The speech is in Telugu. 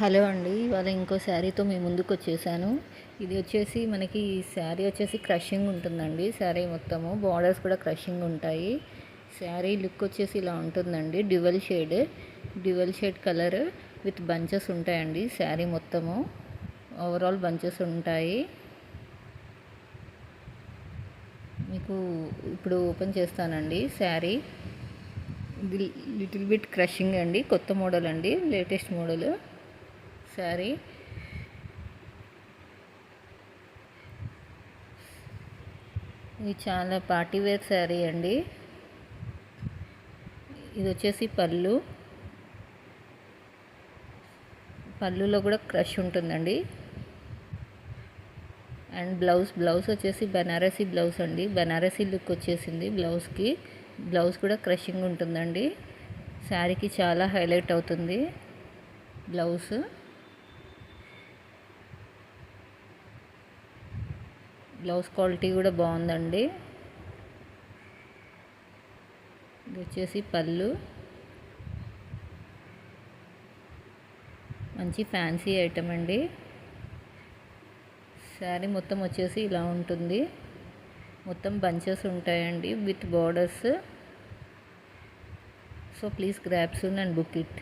హలో అండి. ఇవాళ ఇంకో శారీతో మీ ముందుకు వచ్చేసాను. ఇది వచ్చేసి మనకి శారీ వచ్చేసి క్రషింగ్ ఉంటుందండి. శారీ మొత్తము బార్డర్స్ కూడా క్రషింగ్ ఉంటాయి. శారీ లుక్ వచ్చేసి ఇలా ఉంటుందండి. Dual shade colour with bunches ఉంటాయండి. శారీ మొత్తము ఓవరాల్ బంచెస్ ఉంటాయి. మీకు ఇప్పుడు ఓపెన్ చేస్తానండి శారీ. ఇది లిటిల్ బిట్ క్రషింగ్ అండి. కొత్త మోడల్ అండి, లేటెస్ట్ మోడల్ శారీ. ఇది చాలా పార్టీ వేర్ శారీ అండి. ఇది వచ్చేసి పళ్ళులో కూడా క్రష్ ఉంటుందండి. అండ్ బ్లౌజ్ వచ్చేసి బనారసీ బ్లౌజ్ అండి. బనారసీ లుక్ వచ్చేసింది బ్లౌజ్కి. బ్లౌజ్ కూడా క్రషింగ్ ఉంటుందండి. శారీకి చాలా హైలైట్ అవుతుంది బ్లౌజ్. బ్లౌజ్ క్వాలిటీ కూడా బాగుందండి. ఇది వచ్చేసి పళ్ళు. మంచి ఫ్యాన్సీ ఐటమ్ అండి. శారీ మొత్తం వచ్చేసి ఇలా ఉంటుంది. మొత్తం బంచెస్ ఉంటాయండి with borders. So please grab soon and book it.